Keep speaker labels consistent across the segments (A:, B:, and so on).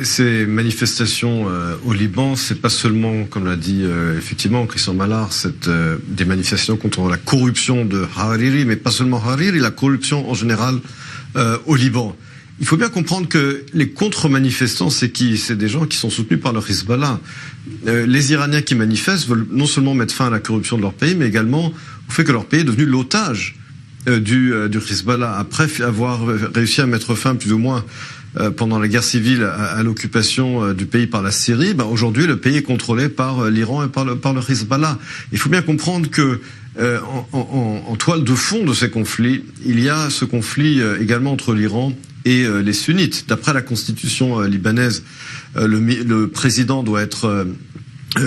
A: Ces manifestations au Liban, c'est pas seulement, comme l'a dit effectivement Christian Mallard, des manifestations contre la corruption de Hariri, mais pas seulement Hariri, la corruption en général au Liban. Il faut bien comprendre que les contre-manifestants, c'est qui? C'est des gens qui sont soutenus par le Hezbollah. Les Iraniens qui manifestent veulent non seulement mettre fin à la corruption de leur pays, mais également au fait que leur pays est devenu l'otage du Hezbollah. Après avoir réussi à mettre fin plus ou moins pendant la guerre civile à l'occupation du pays par la Syrie, aujourd'hui le pays est contrôlé par l'Iran et par le Hezbollah. Il faut bien comprendre que en toile de fond de ces conflits, il y a ce conflit également entre l'Iran et les sunnites. D'après la constitution libanaise, le président doit être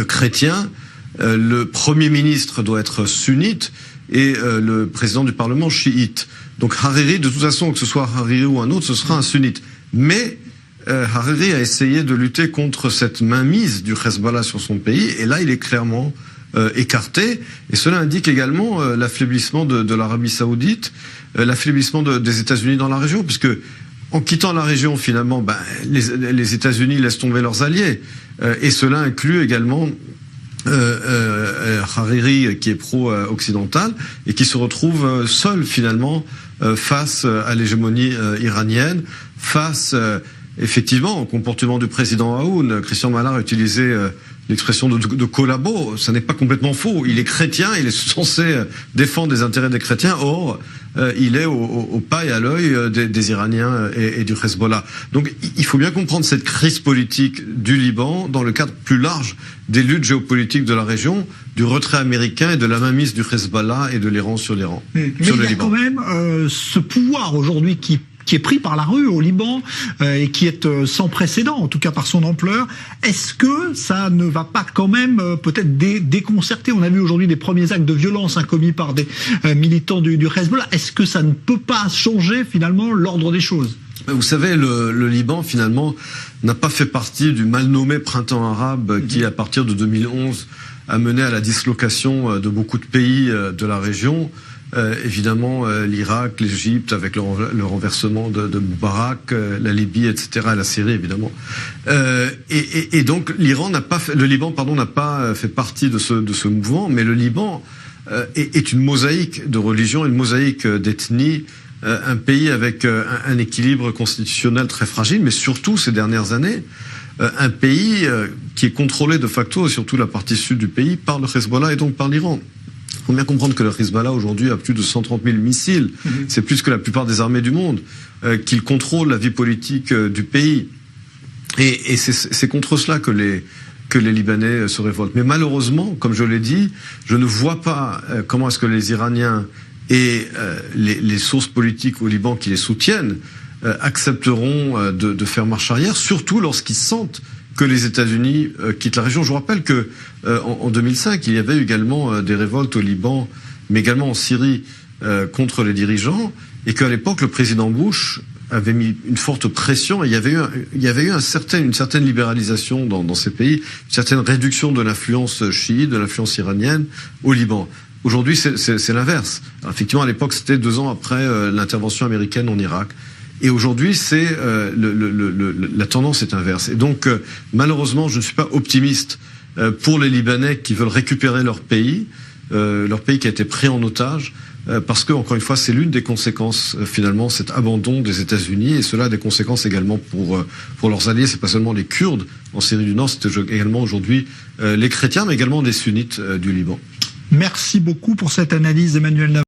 A: chrétien, le premier ministre doit être sunnite et le président du parlement chiite. Donc Hariri, de toute façon, que ce soit Hariri ou un autre, ce sera un sunnite. Mais Hariri a essayé de lutter contre cette mainmise du Hezbollah sur son pays, et là il est clairement écarté, et cela indique également l'affaiblissement de l'Arabie Saoudite, l'affaiblissement des États-Unis dans la région, puisque en quittant la région, finalement, les États-Unis laissent tomber leurs alliés, et cela inclut également Hariri, qui est pro-occidental et qui se retrouve seul finalement face à l'hégémonie iranienne, face effectivement au comportement du président Aoun. Christian Mallard a utilisé l'expression de collabo. Ça n'est pas complètement faux. Il est chrétien, il est censé défendre les intérêts des chrétiens. Or, il est au pas et à l'œil des Iraniens et du Hezbollah. Donc, il faut bien comprendre cette crise politique du Liban dans le cadre plus large des luttes géopolitiques de la région, du retrait américain et de la mainmise du Hezbollah et de l'Iran sur l'Iran.
B: Mais il y a quand même ce pouvoir aujourd'hui qui est pris par la rue au Liban et qui est sans précédent, en tout cas par son ampleur. Est-ce que ça ne va pas quand même peut-être déconcerter? On a vu aujourd'hui des premiers actes de violence commis par des militants du Hezbollah. Est-ce que ça ne peut pas changer finalement l'ordre des choses?
A: Vous savez, le Liban finalement n'a pas fait partie du mal nommé printemps arabe qui, à partir de 2011, a mené à la dislocation de beaucoup de pays de la région. Évidemment, l'Irak, l'Égypte, avec le renversement de Moubarak, la Libye, etc., la Syrie, évidemment. Et donc, le Liban, n'a pas fait partie de ce mouvement, mais le Liban est une mosaïque de religions, une mosaïque d'ethnies, un pays avec un équilibre constitutionnel très fragile, mais surtout, ces dernières années, un pays qui est contrôlé de facto, et surtout la partie sud du pays, par le Hezbollah et donc par l'Iran. Il faut bien comprendre que le Hezbollah aujourd'hui a plus de 130 000 missiles. C'est plus que la plupart des armées du monde, qu'il contrôle la vie politique du pays. Et c'est contre cela que les Libanais se révoltent. Mais malheureusement, comme je l'ai dit, je ne vois pas comment est-ce que les Iraniens et les sources politiques au Liban qui les soutiennent accepteront de faire marche arrière, surtout lorsqu'ils sentent que les États-Unis quittent la région. Je vous rappelle que en 2005, il y avait également des révoltes au Liban, mais également en Syrie contre les dirigeants, et qu'à l'époque, le président Bush avait mis une forte pression, et il y avait eu une certaine libéralisation dans ces pays, une certaine réduction de l'influence chiite, de l'influence iranienne au Liban. Aujourd'hui, c'est l'inverse. Effectivement, à l'époque, c'était 2 ans après l'intervention américaine en Irak. Et aujourd'hui, la tendance est inverse. Et donc, malheureusement, je ne suis pas optimiste pour les Libanais qui veulent récupérer leur pays qui a été pris en otage, parce que, encore une fois, c'est l'une des conséquences, finalement, cet abandon des États-Unis, et cela a des conséquences également pour leurs alliés. C'est pas seulement les Kurdes en Syrie du Nord, c'est également aujourd'hui les chrétiens, mais également des sunnites du Liban.
B: Merci beaucoup pour cette analyse, Emmanuel Navarro.